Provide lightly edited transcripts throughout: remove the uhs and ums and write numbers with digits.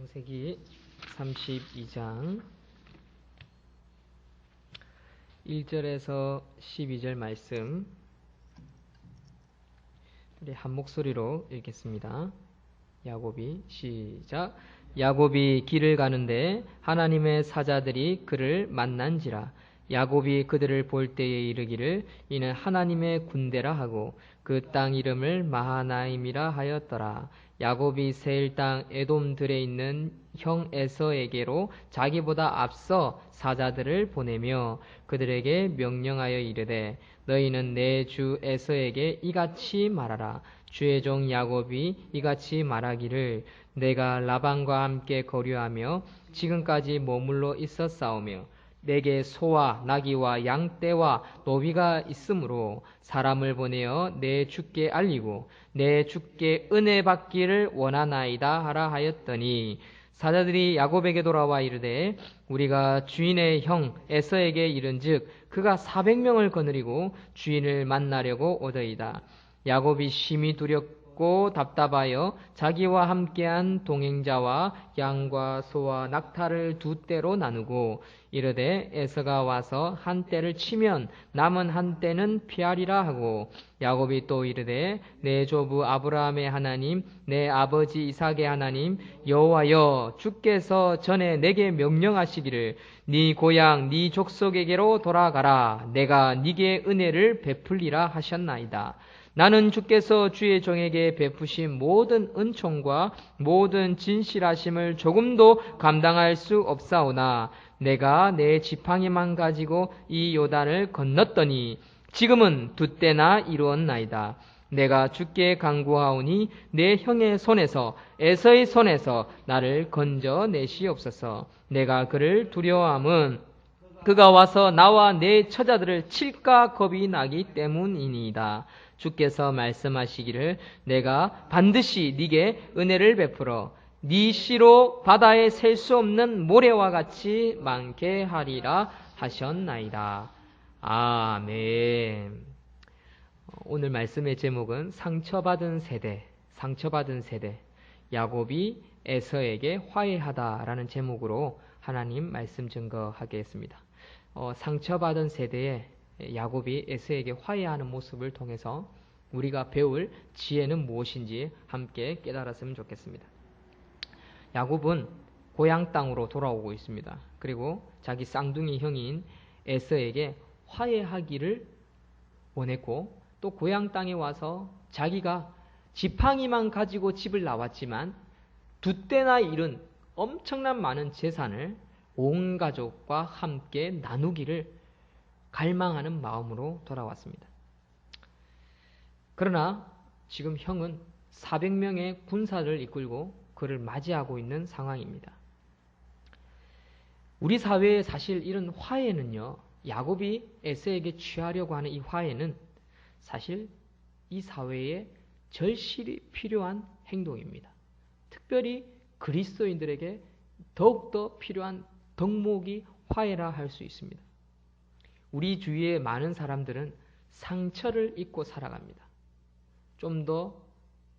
창세기 32장 1절에서 12절 말씀 우리 한 목소리로 읽겠습니다. 야곱이 시작. 야곱이 길을 가는데 하나님의 사자들이 그를 만난지라. 야곱이 그들을 볼 때에 이르기를 이는 하나님의 군대라 하고 그 땅 이름을 마하나임이라 하였더라. 야곱이 세일 땅 에돔들에 있는 형 에서에게로 자기보다 앞서 사자들을 보내며 그들에게 명령하여 이르되 너희는 내 주 에서에게 이같이 말하라. 주의 종 야곱이 이같이 말하기를 내가 라반과 함께 거류하며 지금까지 머물러 있었사오며 내게 소와 나귀와 양떼와 노비가 있으므로 사람을 보내어 내 주께 알리고 내 주께 은혜 받기를 원하나이다 하라 하였더니 사자들이 야곱에게 돌아와 이르되 우리가 주인의 형 에서에게 이른즉 그가 400명을 거느리고 주인을 만나려고 오더이다. 야곱이 심히 두렵고 답답하여 자기와 함께한 동행자와 양과 소와 낙타를 두 떼로 나누고 이르되 에서가 와서 한 떼를 치면 남은 한 떼는 피하리라 하고 야곱이 또 이르되 내 조부 아브라함의 하나님 내 아버지 이삭의 하나님 여호와여 주께서 전에 내게 명령하시기를 네 고향 네 족속에게로 돌아가라 내가 네게 은혜를 베풀리라 하셨나이다. 나는 주께서 주의 종에게 베푸신 모든 은총과 모든 진실하심을 조금도 감당할 수 없사오나 내가 내 지팡이만 가지고 이 요단을 건넜더니 지금은 두 때나 이루었나이다. 내가 주께 간구하오니 내 형의 손에서 에서의 손에서 나를 건져내시옵소서. 내가 그를 두려워함은 그가 와서 나와 내 처자들을 칠까 겁이 나기 때문이니이다. 주께서 말씀하시기를 내가 반드시 네게 은혜를 베풀어 네 씨로 바다에 셀 수 없는 모래와 같이 많게 하리라 하셨나이다. 아멘. 오늘 말씀의 제목은 상처받은 세대, 야곱이 에서에게 화해하다라는 제목으로 하나님 말씀 증거하겠습니다. 상처받은 세대에 야곱이 에서에게 화해하는 모습을 통해서 우리가 배울 지혜는 무엇인지 함께 깨달았으면 좋겠습니다. 야곱은 고향 땅으로 돌아오고 있습니다. 그리고 자기 쌍둥이 형인 에서에게 화해하기를 원했고 또 고향 땅에 와서 자기가 지팡이만 가지고 집을 나왔지만 두 때나 이른 엄청난 많은 재산을 온 가족과 함께 나누기를 갈망하는 마음으로 돌아왔습니다. 그러나 지금 형은 400명의 군사를 이끌고 그를 맞이하고 있는 상황입니다. 우리 사회에 사실 이런 화해는요, 야곱이 에서에게 취하려고 하는 이 화해는 사실 이 사회에 절실히 필요한 행동입니다. 특별히 그리스도인들에게 더욱더 필요한 덕목이 화해라 할 수 있습니다. 우리 주위의 많은 사람들은 상처를 입고 살아갑니다. 좀 더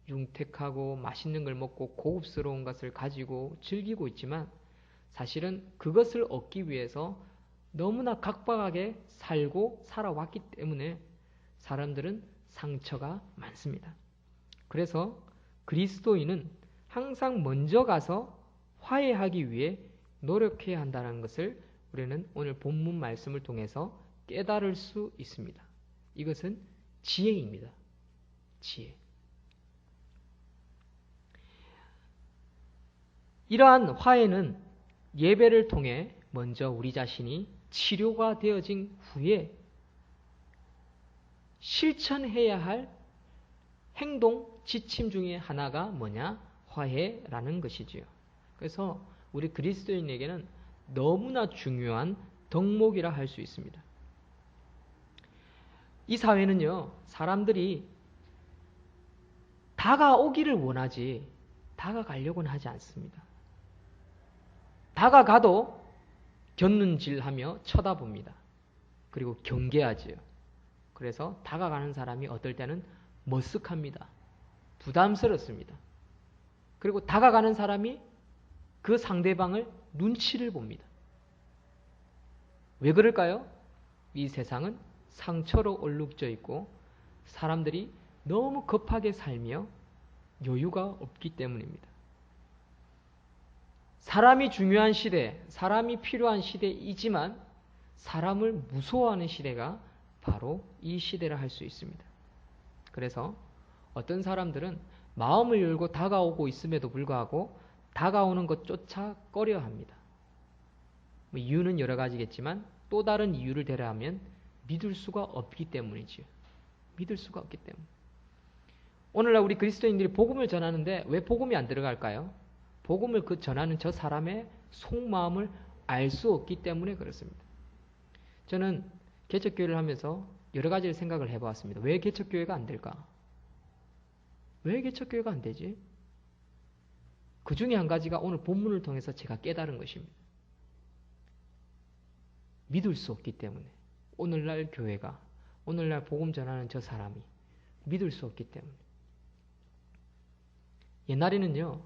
융택하고 맛있는 걸 먹고 고급스러운 것을 가지고 즐기고 있지만 사실은 그것을 얻기 위해서 너무나 각박하게 살고 살아왔기 때문에 사람들은 상처가 많습니다. 그래서 그리스도인은 항상 먼저 가서 화해하기 위해 노력해야 한다는 것을 우리는 오늘 본문 말씀을 통해서 깨달을 수 있습니다. 이것은 지혜입니다. 지혜. 이러한 화해는 예배를 통해 먼저 우리 자신이 치료가 되어진 후에 실천해야 할 행동 지침 중에 하나가 뭐냐? 화해라는 것이지요. 그래서 우리 그리스도인에게는 너무나 중요한 덕목이라 할 수 있습니다. 이 사회는요, 사람들이 다가오기를 원하지 다가가려고는 하지 않습니다. 다가가도 곁눈질하며 쳐다봅니다. 그리고 경계하지요. 그래서 다가가는 사람이 어떨 때는 머쓱합니다. 부담스럽습니다. 그리고 다가가는 사람이 그 상대방을 눈치를 봅니다. 왜 그럴까요? 이 세상은 상처로 얼룩져 있고 사람들이 너무 급하게 살며 여유가 없기 때문입니다. 사람이 중요한 시대, 사람이 필요한 시대이지만 사람을 무서워하는 시대가 바로 이 시대라 할 수 있습니다. 그래서 어떤 사람들은 마음을 열고 다가오고 있음에도 불구하고 다가오는 것조차 꺼려합니다. 이유는 여러 가지겠지만 또 다른 이유를 대라하면 믿을 수가 없기 때문이지요. 믿을 수가 없기 때문에. 오늘날 우리 그리스도인들이 복음을 전하는데 왜 복음이 안 들어갈까요? 복음을 전하는 저 사람의 속마음을 알 수 없기 때문에 그렇습니다. 저는 개척교회를 하면서 여러 가지를 생각을 해보았습니다. 왜 개척교회가 안 될까? 왜 개척교회가 안 되지? 그 중에 한 가지가 오늘 본문을 통해서 제가 깨달은 것입니다. 믿을 수 없기 때문에. 오늘날 교회가, 오늘날 복음 전하는 저 사람이 믿을 수 없기 때문에. 옛날에는요,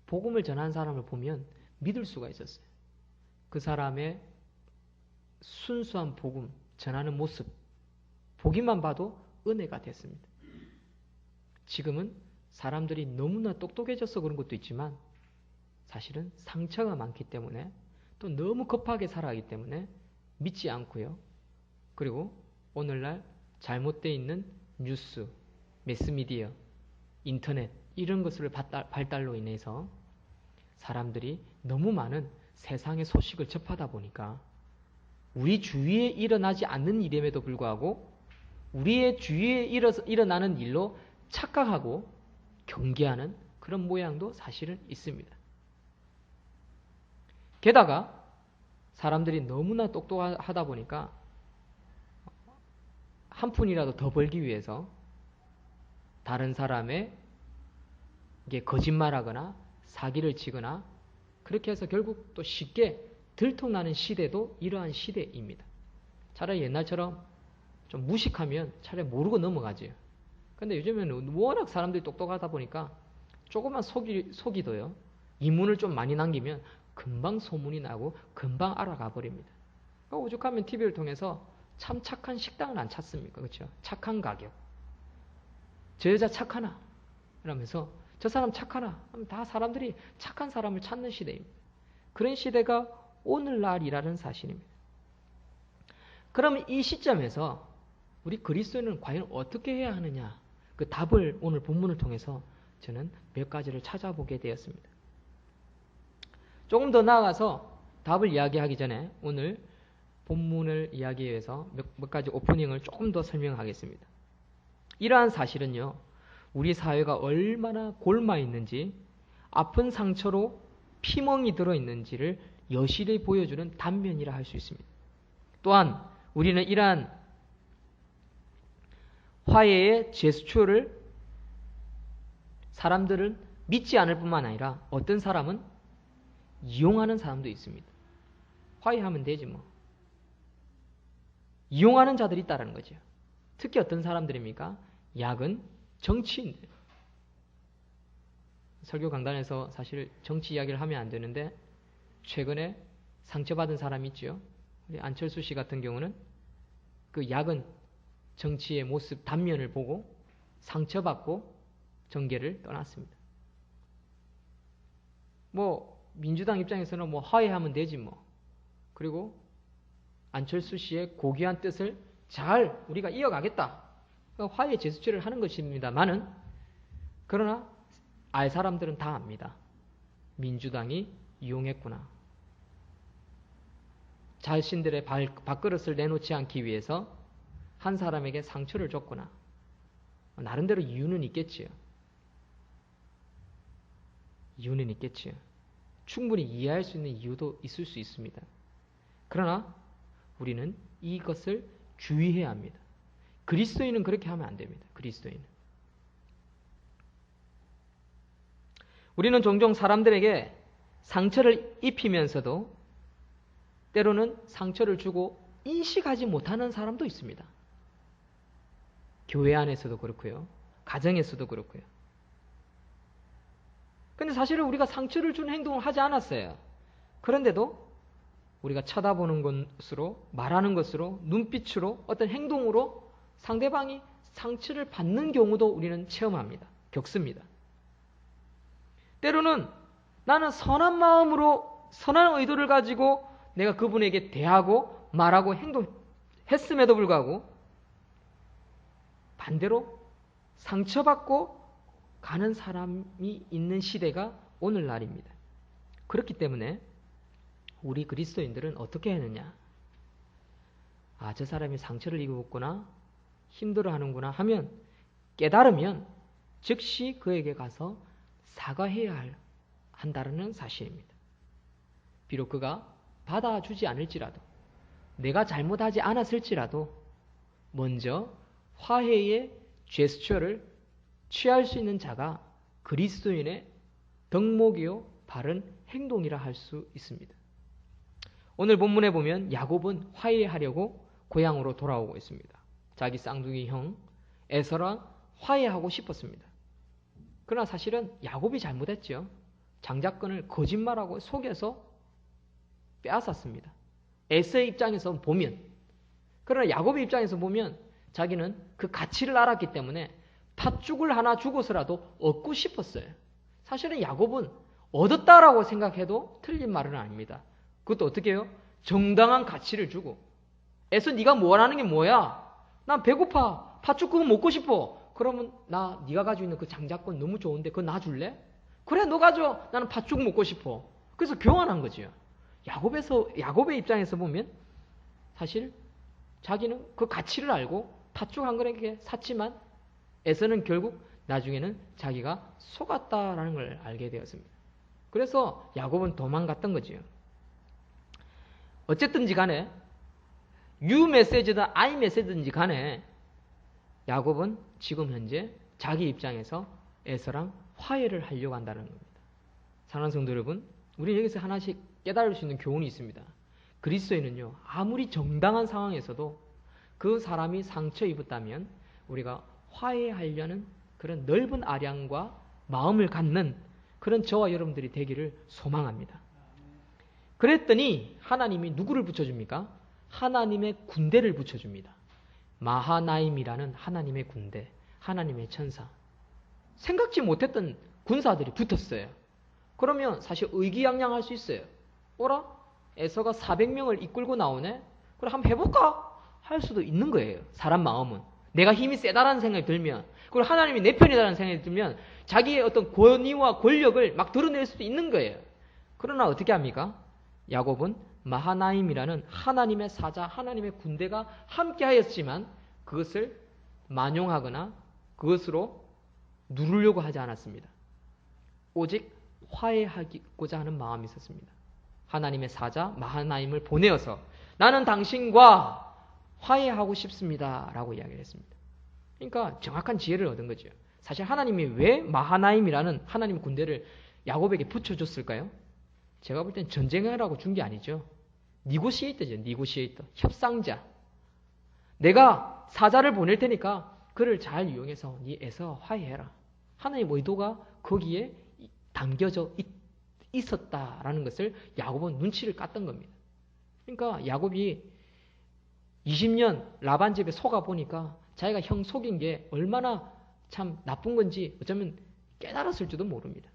복음을 전하는 사람을 보면 믿을 수가 있었어요. 그 사람의 순수한 복음 전하는 모습, 보기만 봐도 은혜가 됐습니다. 지금은 사람들이 너무나 똑똑해져서 그런 것도 있지만 사실은 상처가 많기 때문에 또 너무 급하게 살아가기 때문에 믿지 않고요. 그리고 오늘날 잘못되어 있는 뉴스, 매스미디어, 인터넷 이런 것을 발달로 인해서 사람들이 너무 많은 세상의 소식을 접하다 보니까 우리 주위에 일어나지 않는 일임에도 불구하고 우리의 주위에 일어나는 일로 착각하고 경계하는 그런 모양도 사실은 있습니다. 게다가 사람들이 너무나 똑똑하다 보니까 한 푼이라도 더 벌기 위해서 다른 사람의 거짓말하거나 사기를 치거나 그렇게 해서 결국 또 쉽게 들통나는 시대도 이러한 시대입니다. 차라리 옛날처럼 좀 무식하면 차라리 모르고 넘어가죠. 근데 요즘에는 워낙 사람들이 똑똑하다 보니까 조금만 속이도요. 이문을 좀 많이 남기면 금방 소문이 나고 금방 알아가 버립니다. 그러니까 오죽하면 TV를 통해서 참 착한 식당을 안 찾습니까? 그렇죠? 착한 가격. 저 여자 착하나? 이러면서 저 사람 착하나? 하면 다 사람들이 착한 사람을 찾는 시대입니다. 그런 시대가 오늘날이라는 사실입니다. 그러면 이 시점에서 우리 그리스도인은 과연 어떻게 해야 하느냐? 그 답을 오늘 본문을 통해서 저는 몇 가지를 찾아보게 되었습니다. 조금 더 나아가서 답을 이야기하기 전에 오늘 본문을 이야기하기 위해서 몇 가지 오프닝을 조금 더 설명하겠습니다. 이러한 사실은요, 우리 사회가 얼마나 골마 있는지, 아픈 상처로 피멍이 들어있는지를 여실히 보여주는 단면이라 할 수 있습니다. 또한 우리는 이러한 화해의 제스처를 사람들은 믿지 않을 뿐만 아니라 어떤 사람은 이용하는 사람도 있습니다. 화해하면 되지 뭐. 이용하는 자들이 있다는 거죠. 특히 어떤 사람들입니까? 야근 정치인들. 설교 강단에서 사실 정치 이야기를 하면 안 되는데 최근에 상처받은 사람이 있죠. 우리 안철수 씨 같은 경우는 그 야근 정치의 모습 단면을 보고 상처받고 정계를 떠났습니다. 민주당 입장에서는 화해하면 되지 뭐. 그리고 안철수 씨의 고귀한 뜻을 잘 우리가 이어가겠다. 화해 제스처를 하는 것입니다만은 그러나 알 사람들은 다 압니다. 민주당이 이용했구나. 자신들의 밥그릇을 내놓지 않기 위해서 한 사람에게 상처를 줬구나. 나름대로 이유는 있겠지요. 이유는 있겠지요. 충분히 이해할 수 있는 이유도 있을 수 있습니다. 그러나 우리는 이것을 주의해야 합니다. 그리스도인은 그렇게 하면 안 됩니다. 그리스도인은. 우리는 종종 사람들에게 상처를 입히면서도 때로는 상처를 주고 인식하지 못하는 사람도 있습니다. 교회 안에서도 그렇고요. 가정에서도 그렇고요. 근데 사실은 우리가 상처를 주는 행동을 하지 않았어요. 그런데도 우리가 쳐다보는 것으로, 말하는 것으로, 눈빛으로, 어떤 행동으로 상대방이 상처를 받는 경우도 우리는 체험합니다. 겪습니다. 때로는 나는 선한 마음으로 선한 의도를 가지고 내가 그분에게 대하고 말하고 행동했음에도 불구하고 반대로 상처받고 가는 사람이 있는 시대가 오늘날입니다. 그렇기 때문에 우리 그리스도인들은 어떻게 하느냐? 아, 저 사람이 상처를 입었구나, 힘들어하는구나 하면 깨달으면 즉시 그에게 가서 사과해야 한다는 사실입니다. 비록 그가 받아주지 않을지라도, 내가 잘못하지 않았을지라도 먼저 화해의 제스처를 취할 수 있는 자가 그리스도인의 덕목이요 바른 행동이라 할 수 있습니다. 오늘 본문에 보면 야곱은 화해하려고 고향으로 돌아오고 있습니다. 자기 쌍둥이 형 에서랑 화해하고 싶었습니다. 그러나 사실은 야곱이 잘못했죠. 장자권을 거짓말하고 속여서 빼앗았습니다. 에서의 입장에서 보면, 그러나 야곱의 입장에서 보면 자기는 그 가치를 알았기 때문에 팥죽을 하나 주고서라도 얻고 싶었어요. 사실은 야곱은 얻었다라고 생각해도 틀린 말은 아닙니다. 그것도 어떻게 해요? 정당한 가치를 주고, 에서 네가 뭐라는 게 뭐야? 난 배고파. 팥죽 그거 먹고 싶어. 그러면 네가 가지고 있는 그 장자권 너무 좋은데 그거 나 줄래? 그래, 너 가져. 나는 팥죽 먹고 싶어. 그래서 교환한 거지요. 야곱의 입장에서 보면 사실 자기는 그 가치를 알고 팥죽 한 그릇에 샀지만 에서는 결국 나중에는 자기가 속았다라는 걸 알게 되었습니다. 그래서 야곱은 도망갔던 거지요. 어쨌든지 간에 U 메시지든 I 메시지든지 간에 야곱은 지금 현재 자기 입장에서 에서랑 화해를 하려고 한다는 겁니다. 사랑하는 성도 여러분, 우리 여기서 하나씩 깨달을 수 있는 교훈이 있습니다. 그리스도인은요, 아무리 정당한 상황에서도 그 사람이 상처 입었다면 우리가 화해하려는 그런 넓은 아량과 마음을 갖는 그런 저와 여러분들이 되기를 소망합니다. 그랬더니 하나님이 누구를 붙여줍니까? 하나님의 군대를 붙여줍니다. 마하나임이라는 하나님의 군대, 하나님의 천사. 생각지 못했던 군사들이 붙었어요. 그러면 사실 의기양양할 수 있어요. 어라? 에서가 400명을 이끌고 나오네? 그래, 한번 해볼까? 할 수도 있는 거예요. 사람 마음은. 내가 힘이 세다라는 생각이 들면, 그리고 하나님이 내 편이다라는 생각이 들면 자기의 어떤 권위와 권력을 막 드러낼 수도 있는 거예요. 그러나 어떻게 합니까? 야곱은 마하나임이라는 하나님의 사자, 하나님의 군대가 함께 하였지만 그것을 만용하거나 그것으로 누르려고 하지 않았습니다. 오직 화해하고자 하는 마음이 있었습니다. 하나님의 사자 마하나임을 보내어서 나는 당신과 화해하고 싶습니다 라고 이야기를 했습니다. 그러니까 정확한 지혜를 얻은 거죠. 사실 하나님이 왜 마하나임이라는 하나님 군대를 야곱에게 붙여줬을까요? 제가 볼 땐 전쟁하라고 준 게 아니죠. 니고시에이터죠. 니고시에이터. 협상자. 내가 사자를 보낼 테니까 그를 잘 이용해서 니에서 화해해라. 하나님의 의도가 거기에 담겨져 있었다라는 것을 야곱은 눈치를 깠던 겁니다. 그러니까 야곱이 20년 라반 집에 속아 보니까 자기가 형 속인 게 얼마나 참 나쁜 건지 어쩌면 깨달았을지도 모릅니다.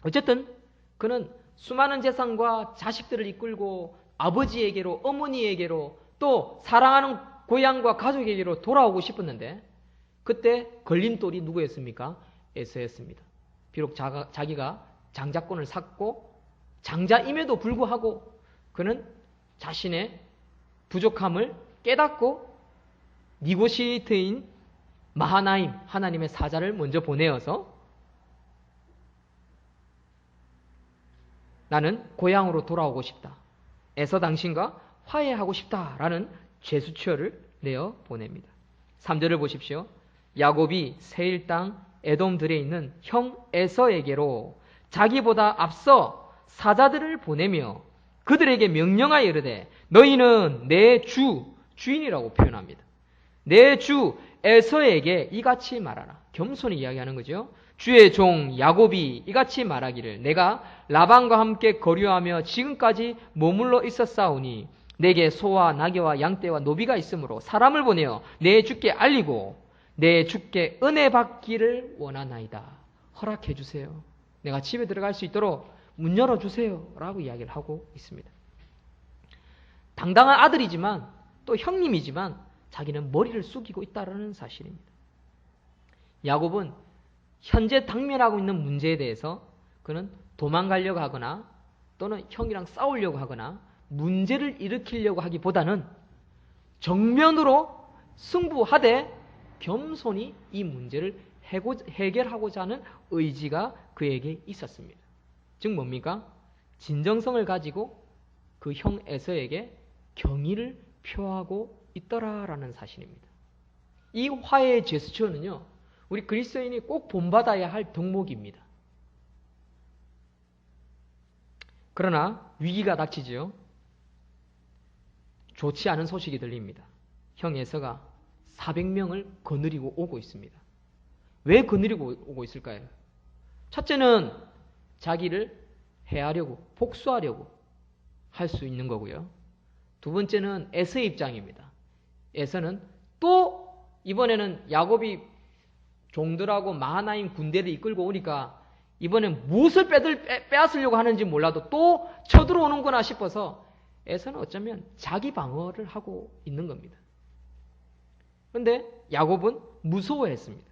어쨌든 그는 수많은 재산과 자식들을 이끌고 아버지에게로, 어머니에게로, 또 사랑하는 고향과 가족에게로 돌아오고 싶었는데 그때 걸림돌이 누구였습니까? 에서였습니다. 비록 자기가 장자권을 샀고 장자임에도 불구하고 그는 자신의 부족함을 깨닫고 니고시에이터인 마하나임, 하나님의 사자를 먼저 보내어서 나는 고향으로 돌아오고 싶다. 에서 당신과 화해하고 싶다라는 제스처를 내어 보냅니다. 3절을 보십시오. 야곱이 세일 땅 에돔들에 있는 형 에서에게로 자기보다 앞서 사자들을 보내며 그들에게 명령하여 이르되 너희는 내 주인이라고 표현합니다. 내 주 에서에게 이같이 말하라. 겸손히 이야기하는 거죠. 주의 종 야곱이 이같이 말하기를 내가 라반과 함께 거류하며 지금까지 머물러 있었사오니 내게 소와 나귀와 양떼와 노비가 있으므로 사람을 보내어 내 주께 알리고 내 주께 은혜 받기를 원하나이다. 허락해 주세요. 내가 집에 들어갈 수 있도록 문 열어주세요. 라고 이야기를 하고 있습니다. 당당한 아들이지만 또 형님이지만 자기는 머리를 숙이고 있다는 사실입니다. 야곱은 현재 당면하고 있는 문제에 대해서 그는 도망가려고 하거나 또는 형이랑 싸우려고 하거나 문제를 일으키려고 하기보다는 정면으로 승부하되 겸손히 이 문제를 해결하고자 하는 의지가 그에게 있었습니다. 즉 뭡니까? 진정성을 가지고 그 형 에서에게 경의를 표하고 있더라라는 사실입니다. 이 화해의 제스처는요, 우리 그리스도인이 꼭 본받아야 할 덕목입니다. 그러나 위기가 닥치죠. 좋지 않은 소식이 들립니다. 형 에서가 400명을 거느리고 오고 있습니다. 왜 거느리고 오고 있을까요? 첫째는 자기를 해하려고, 복수하려고 할 수 있는 거고요. 두 번째는 에서의 입장입니다. 에서는 또 이번에는 야곱이 종들하고 마하나임 군대를 이끌고 오니까 이번엔 무엇을 빼앗으려고 하는지 몰라도 또 쳐들어오는구나 싶어서 에서는 어쩌면 자기 방어를 하고 있는 겁니다. 그런데 야곱은 무서워했습니다.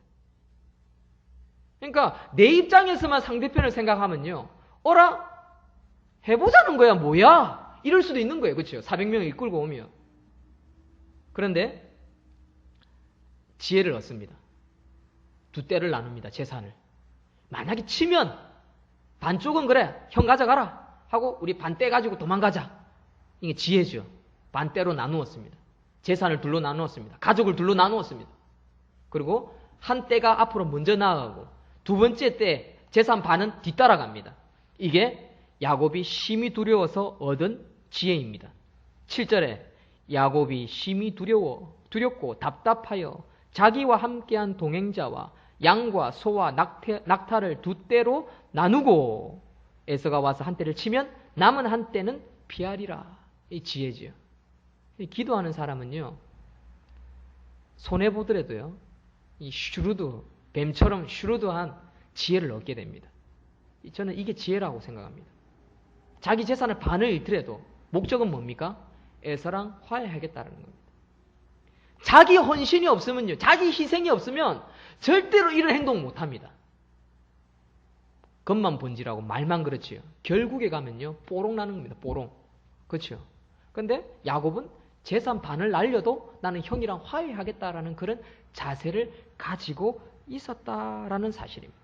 그러니까 내 입장에서만 상대편을 생각하면요, 어라? 해보자는 거야 뭐야? 이럴 수도 있는 거예요. 그렇죠? 400명을 이끌고 오면. 그런데 지혜를 얻습니다. 두 떼를 나눕니다. 재산을. 만약에 치면 반쪽은 그래 형 가져가라 하고 우리 반떼 가지고 도망가자. 이게 지혜죠. 반떼로 나누었습니다. 재산을 둘로 나누었습니다. 가족을 둘로 나누었습니다. 그리고 한 떼가 앞으로 먼저 나아가고 두 번째 떼 재산 반은 뒤따라갑니다. 이게 야곱이 심히 두려워서 얻은 지혜입니다. 7절에 야곱이 심히 두렵고 답답하여 자기와 함께한 동행자와 양과 소와 낙타를 두 떼로 나누고 에서가 와서 한 떼를 치면 남은 한 떼는 피하리라. 이 지혜지요. 기도하는 사람은요, 손해보더라도요, 이 뱀처럼 슈루드한 지혜를 얻게 됩니다. 저는 이게 지혜라고 생각합니다. 자기 재산을 반을 잃더라도 목적은 뭡니까? 에서랑 화해하겠다는 겁니다. 자기 헌신이 없으면요, 자기 희생이 없으면 절대로 이런 행동 못합니다. 겉만 번지라고 말만 그렇지요. 결국에 가면요, 뽀록 나는 겁니다. 뽀록. 그렇죠? 그런데 야곱은 재산 반을 날려도 나는 형이랑 화해하겠다라는 그런 자세를 가지고 있었다라는 사실입니다.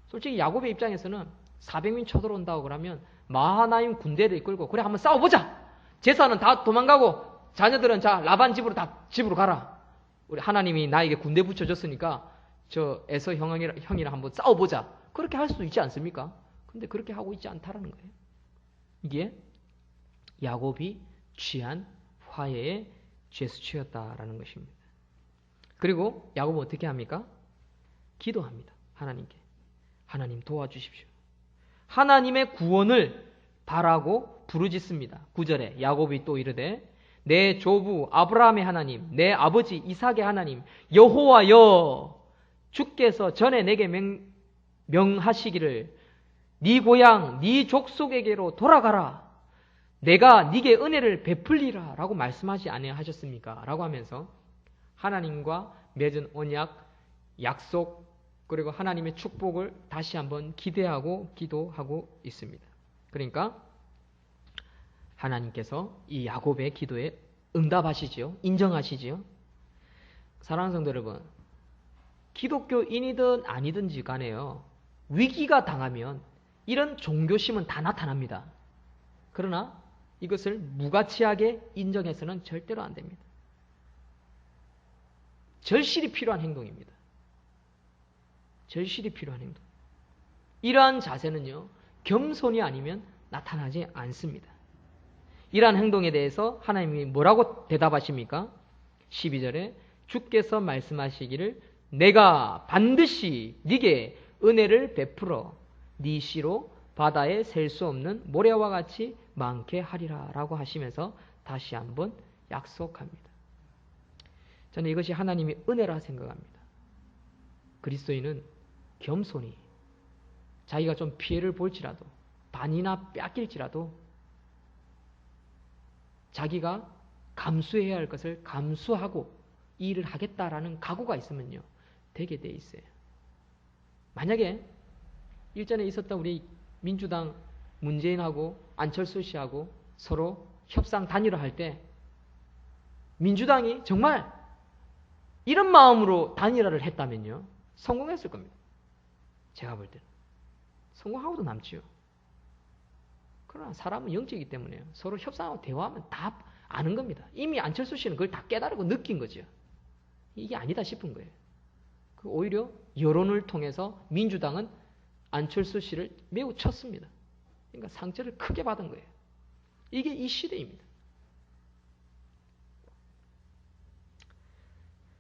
솔직히 야곱의 입장에서는 400명 쳐들어온다고 그러면 마하나임 군대를 이끌고 그래 한번 싸워보자. 재산은 다 도망가고 자녀들은 자 라반 집으로 가라. 우리 하나님이 나에게 군대 붙여줬으니까 저 에서 형이랑 한번 싸워보자. 그렇게 할 수 있지 않습니까? 근데 그렇게 하고 있지 않다라는 거예요. 이게 야곱이 취한 화해의 제스처였다라는 것입니다. 그리고 야곱은 어떻게 합니까? 기도합니다. 하나님께. 하나님 도와주십시오. 하나님의 구원을 바라고 부르짖습니다. 9절에 야곱이 또 이르되 내 조부 아브라함의 하나님, 내 아버지 이삭의 하나님 여호와여, 주께서 전에 내게 명하시기를 네 고향 네 족속에게로 돌아가라. 내가 네게 은혜를 베풀리라 라고 말씀하지 아니하셨습니까? 라고 하면서 하나님과 맺은 언약, 약속, 그리고 하나님의 축복을 다시 한번 기대하고 기도하고 있습니다. 그러니까 하나님께서 이 야곱의 기도에 응답하시지요. 인정하시지요. 사랑하는 성도 여러분, 기독교인이든 아니든지 간에요, 위기가 당하면 이런 종교심은 다 나타납니다. 그러나 이것을 무가치하게 인정해서는 절대로 안 됩니다. 절실히 필요한 행동입니다. 절실히 필요한 행동. 이러한 자세는요, 겸손이 아니면 나타나지 않습니다. 이러한 행동에 대해서 하나님이 뭐라고 대답하십니까? 12절에 주께서 말씀하시기를 내가 반드시 네게 은혜를 베풀어 네 씨로 바다에 셀 수 없는 모래와 같이 많게 하리라 라고 하시면서 다시 한번 약속합니다. 저는 이것이 하나님의 은혜라 생각합니다. 그리스도인은 겸손히 자기가 좀 피해를 볼지라도 반이나 뺏길지라도 자기가 감수해야 할 것을 감수하고 이 일을 하겠다라는 각오가 있으면요 되게 돼 있어요. 만약에 일전에 있었던 우리 민주당 문재인하고 안철수 씨하고 서로 협상 단일화 할 때 민주당이 정말 이런 마음으로 단일화를 했다면요 성공했을 겁니다. 제가 볼 때는 성공하고도 남지요. 그러나 사람은 영적이기 때문에요. 서로 협상하고 대화하면 다 아는 겁니다. 이미 안철수 씨는 그걸 다 깨달고 느낀 거죠. 이게 아니다 싶은 거예요. 오히려 여론을 통해서 민주당은 안철수 씨를 매우 쳤습니다. 그러니까 상처를 크게 받은 거예요. 이게 이 시대입니다.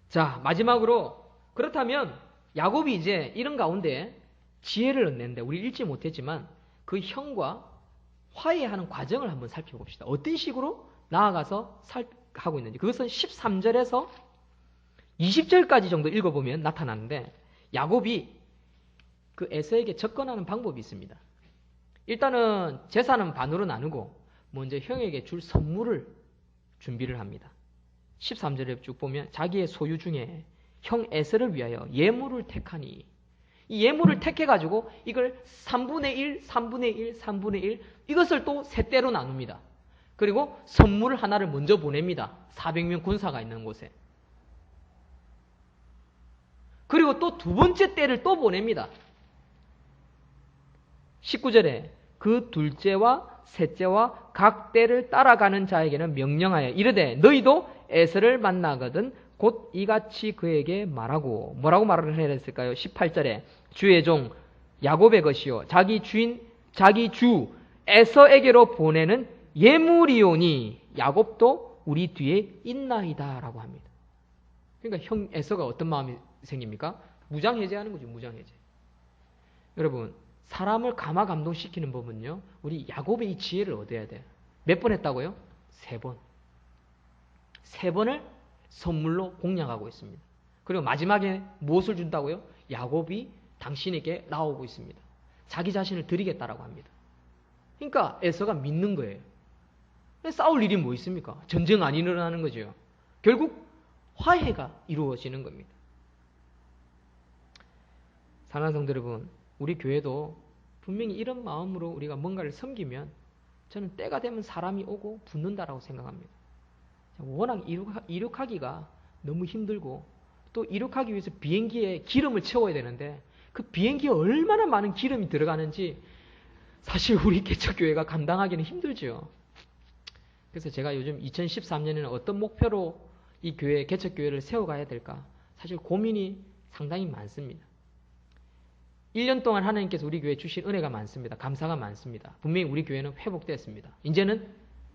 자, 마지막으로 그렇다면 야곱이 이제 이런 가운데 지혜를 얻는데 우리 읽지 못했지만 그 형과 화해하는 과정을 한번 살펴봅시다. 어떤 식으로 나아가서 하고 있는지. 그것은 13절에서 20절까지 정도 읽어보면 나타나는데 야곱이 그 에서에게 접근하는 방법이 있습니다. 일단은 재산은 반으로 나누고 먼저 형에게 줄 선물을 준비를 합니다. 13절에 쭉 보면 자기의 소유 중에 형 에서를 위하여 예물을 택하니 이 예물을 택해가지고 이걸 3분의 1, 3분의 1, 3분의 1 이것을 또 세 대로 나눕니다. 그리고 선물 하나를 먼저 보냅니다. 400명 군사가 있는 곳에. 그리고 또 두 번째 때를 또 보냅니다. 19절에 그 둘째와 셋째와 각 때를 따라가는 자에게는 명령하여 이르되 너희도 에서를 만나거든 곧 이같이 그에게 말하고 뭐라고 말을 해야 했을까요? 18절에 주의 종 야곱의 것이요 자기 주 에서에게로 보내는 예물이오니 야곱도 우리 뒤에 있나이다 라고 합니다. 그러니까 형 에서가 어떤 마음이 생깁니까? 무장해제하는 거죠. 무장해제. 여러분 사람을 감화감동시키는 법은요 우리 야곱의 이 지혜를 얻어야 돼요. 몇 번 했다고요? 3번. 3번을 선물로 공략하고 있습니다. 그리고 마지막에 무엇을 준다고요? 야곱이 당신에게 나오고 있습니다. 자기 자신을 드리겠다라고 합니다. 그러니까 에서가 믿는 거예요. 싸울 일이 뭐 있습니까? 전쟁 안 일어나는 거죠. 결국 화해가 이루어지는 겁니다. 사랑하는 성도 여러분, 우리 교회도 분명히 이런 마음으로 우리가 뭔가를 섬기면 저는 때가 되면 사람이 오고 붙는다라고 생각합니다. 워낙 이륙하기가 너무 힘들고 또 이륙하기 위해서 비행기에 기름을 채워야 되는데 그 비행기에 얼마나 많은 기름이 들어가는지 사실 우리 개척교회가 감당하기는 힘들죠. 그래서 제가 요즘 2013년에는 어떤 목표로 이 교회, 개척교회를 세워가야 될까 사실 고민이 상당히 많습니다. 1년 동안 하나님께서 우리 교회에 주신 은혜가 많습니다. 감사가 많습니다. 분명히 우리 교회는 회복됐습니다. 이제는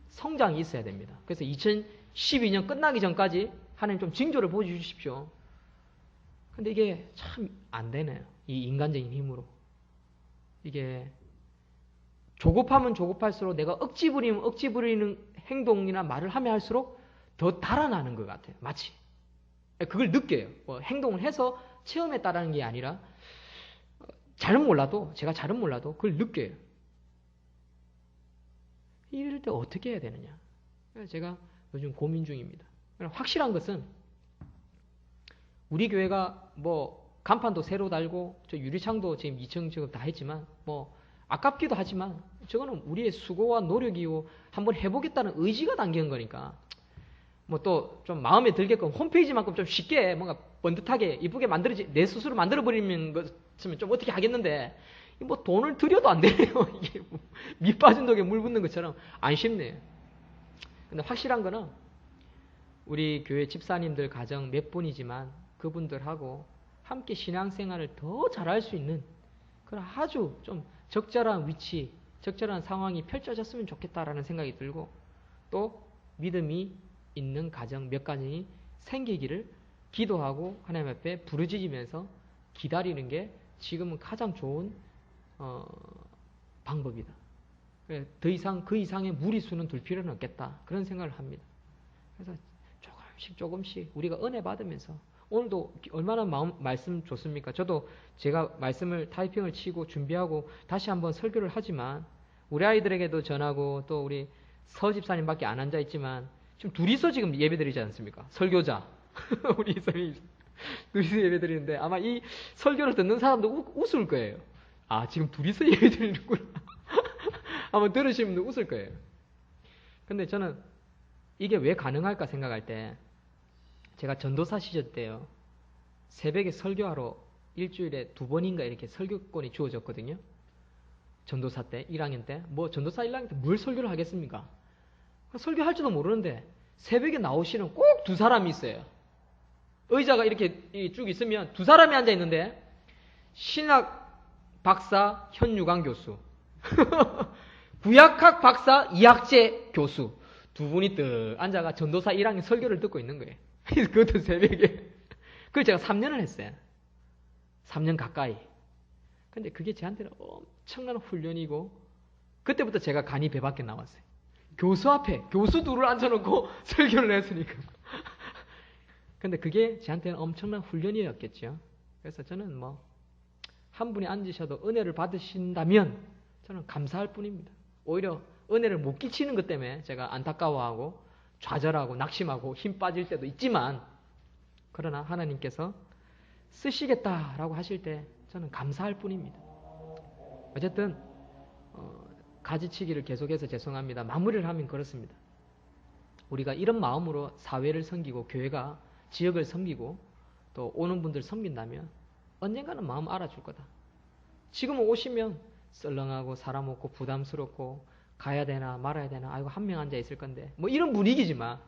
성장이 있어야 됩니다. 그래서 2012년 끝나기 전까지 하나님 좀 징조를 보여주십시오. 근데 이게 참 안 되네요. 이 인간적인 힘으로. 이게 조급하면 조급할수록 내가 억지 부리면 억지 부리는 행동이나 말을 하면 할수록 더 달아나는 것 같아요. 마치. 그걸 느껴요. 행동을 해서 체험했다라는 게 아니라 잘은 몰라도 제가 잘은 몰라도 그걸 느껴요. 이럴 때 어떻게 해야 되느냐. 제가 요즘 고민 중입니다. 확실한 것은 우리 교회가 간판도 새로 달고 저 유리창도 지금 2층 지금 다 했지만 아깝기도 하지만 저거는 우리의 수고와 노력이고 한번 해보겠다는 의지가 담긴 거니까 또 좀 마음에 들게끔 홈페이지만큼 좀 쉽게 뭔가 번듯하게 이쁘게 만들어지 내 스스로 만들어버리는 것이면 좀 어떻게 하겠는데 돈을 들여도 안 되네요. 이게 밑 빠진 독에 물 붓는 것처럼 안 쉽네요. 근데 확실한 거는 우리 교회 집사님들 가정 몇 분이지만 그분들하고 함께 신앙생활을 더 잘할 수 있는 그런 아주 좀 적절한 위치, 적절한 상황이 펼쳐졌으면 좋겠다라는 생각이 들고 또 믿음이 있는 가정 몇 가정이 생기기를 기도하고 하나님 앞에 부르짖으면서 기다리는 게 지금은 가장 좋은 방법이다. 더 이상 그 이상의 무리수는 둘 필요는 없겠다. 그런 생각을 합니다. 그래서 조금씩 우리가 은혜 받으면서 오늘도 얼마나 말씀 좋습니까? 저도 제가 말씀을 타이핑을 치고 준비하고 다시 한번 설교를 하지만 우리 아이들에게도 전하고 또 우리 서 집사님밖에 안 앉아 있지만 지금 둘이서 지금 예배 드리지 않습니까? 설교자 우리 둘이서 예배 드리는데 아마 이 설교를 듣는 사람도 웃을 거예요. 아, 지금 둘이서 예배 드리는구나. 아마 들으시는 분도 웃을 거예요. 근데 저는 이게 왜 가능할까 생각할 때 제가 전도사 시절 때요. 새벽에 설교하러 일주일에 2번인가 이렇게 설교권이 주어졌거든요. 전도사 때 1학년 때. 뭐 전도사 1학년 때 뭘 설교를 하겠습니까? 설교할 줄도 모르는데 새벽에 나오시는 꼭 두 사람이 있어요. 의자가 이렇게 쭉 있으면 두 사람이 앉아 있는데 신학 박사 현유강 교수 구약학 박사 이학재 교수 두 분이 떡 앉아가 전도사 1학년 설교를 듣고 있는 거예요. 그것도 새벽에. 그걸 제가 3년을 했어요. 3년 가까이. 근데 그게 저한테는 엄청난 훈련이고 그때부터 제가 간이 배 밖에 나왔어요. 교수 앞에 교수 둘을 앉혀놓고 설교를 했으니까. 근데 그게 저한테는 엄청난 훈련이었겠죠. 그래서 저는 한 분이 앉으셔도 은혜를 받으신다면 저는 감사할 뿐입니다. 오히려 은혜를 못 끼치는 것 때문에 제가 안타까워하고 좌절하고 낙심하고 힘 빠질 때도 있지만 그러나 하나님께서 쓰시겠다라고 하실 때 저는 감사할 뿐입니다. 어쨌든 가지치기를 계속해서 죄송합니다. 마무리를 하면 그렇습니다. 우리가 이런 마음으로 사회를 섬기고 교회가 지역을 섬기고 또 오는 분들 섬긴다면 언젠가는 마음 알아줄 거다. 지금 오시면 썰렁하고 사람 없고 부담스럽고 가야 되나 말아야 되나 아이고 한 명 앉아 있을 건데 뭐 이런 분위기지만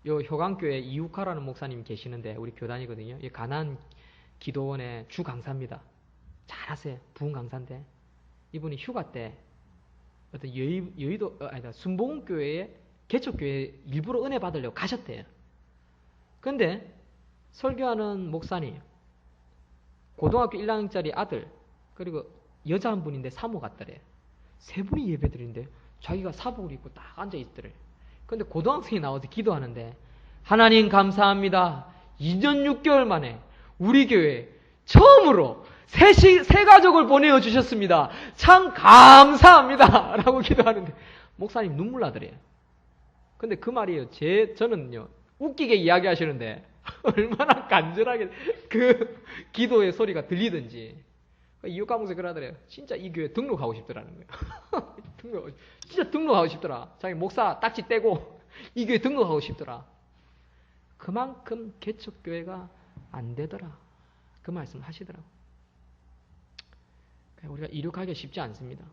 요 효강교회 이욱하라는 목사님 계시는데 우리 교단이거든요. 이 가난 기도원의 주 강사입니다. 잘하세요. 부흥 강사인데 이분이 휴가 때 어떤 여의도 순복음교회에 개척교회에 일부러 은혜 받으려고 가셨대요. 근데 설교하는 목사님 고등학교 1학년짜리 아들 그리고 여자 한 분인데 사모 같더래요. 세 분이 예배 드리는데 자기가 사복을 입고 딱 앉아 있더래요. 근데 고등학생이 나와서 기도하는데 하나님 감사합니다. 2년 6개월 만에 우리 교회에 처음으로 새 가족을 보내주셨습니다. 참 감사합니다. 라고 기도하는데 목사님 눈물 나더래요. 근데 그 말이에요. 저는요 웃기게 이야기하시는데 얼마나 간절하게 그 기도의 소리가 들리든지 이웃가문에서 그러더래요. 진짜 이 교회 등록하고 싶더라는 거예요. 진짜 등록하고 싶더라. 자기 목사 딱지 떼고 이 교회 등록하고 싶더라. 그만큼 개척교회가 안 되더라. 그 말씀 하시더라고. 우리가 이룩하기 쉽지 않습니다.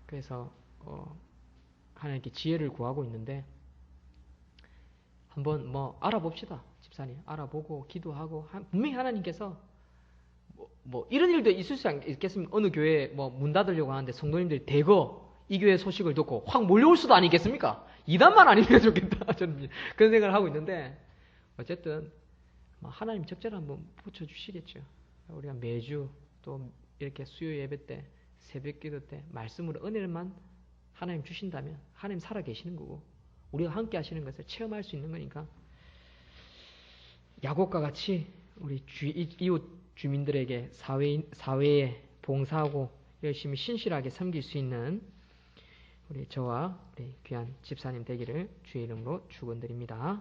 그래서 하나님께 지혜를 구하고 있는데 한번 알아봅시다. 집사님 알아보고 기도하고 분명히 하나님께서 이런 일도 있을 수 있겠습니까? 어느 교회에 문 닫으려고 하는데 성도님들이 대거 이 교회 소식을 듣고 확 몰려올 수도 아니겠습니까? 이단만 아니면 좋겠다. 저는 그런 생각을 하고 있는데 어쨌든 하나님 적절히 한번 붙여주시겠죠. 우리가 매주 또 이렇게 수요 예배 때 새벽 기도 때 말씀으로 은혜를만 하나님 주신다면 하나님 살아계시는 거고 우리가 함께 하시는 것을 체험할 수 있는 거니까 야곱과 같이 우리 이웃 주민들에게 사회에 봉사하고 열심히 신실하게 섬길 수 있는 우리 저와 우리 귀한 집사님 되기를 주의 이름으로 축원드립니다.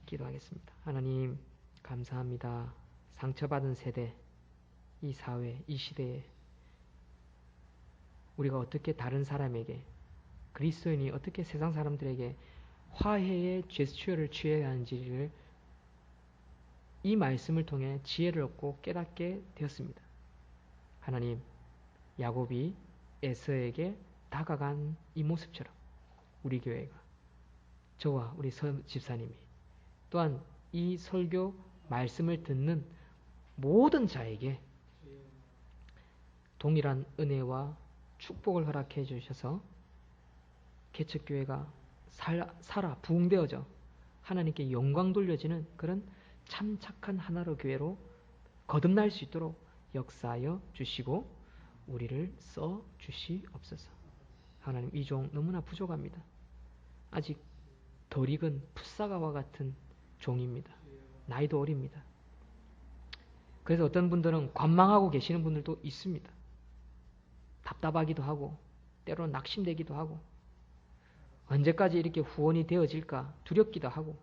기도하겠습니다. 하나님 감사합니다. 상처받은 세대, 이 사회, 이 시대에 우리가 어떻게 다른 사람에게 그리스도인이 어떻게 세상 사람들에게 화해의 제스처를 취해야 하는지를 이 말씀을 통해 지혜를 얻고 깨닫게 되었습니다. 하나님, 야곱이 에서에게 다가간 이 모습처럼 우리 교회가 저와 우리 서 집사님이 또한 이 설교 말씀을 듣는 모든 자에게 동일한 은혜와 축복을 허락해 주셔서 개척교회가 살아 부흥되어져 하나님께 영광 돌려지는 그런 참 착한 하나로 교회로 거듭날 수 있도록 역사하여 주시고 우리를 써 주시옵소서. 하나님, 이 종 너무나 부족합니다. 아직 덜 익은 풋사과와 같은 종입니다. 나이도 어립니다. 그래서 어떤 분들은 관망하고 계시는 분들도 있습니다. 답답하기도 하고 때로는 낙심되기도 하고 언제까지 이렇게 후원이 되어질까 두렵기도 하고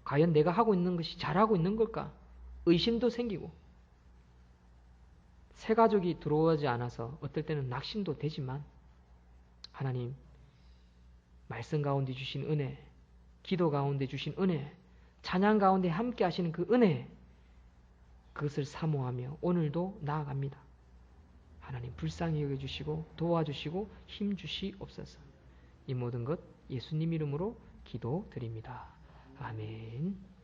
과연 내가 하고 있는 것이 잘하고 있는 걸까 의심도 생기고 새 가족이 들어오지 않아서 어떨 때는 낙심도 되지만 하나님 말씀 가운데 주신 은혜, 기도 가운데 주신 은혜, 찬양 가운데 함께 하시는 그 은혜, 그것을 사모하며 오늘도 나아갑니다. 하나님 불쌍히 여겨주시고 도와주시고 힘주시옵소서. 이 모든 것 예수님 이름으로 기도드립니다. 아멘.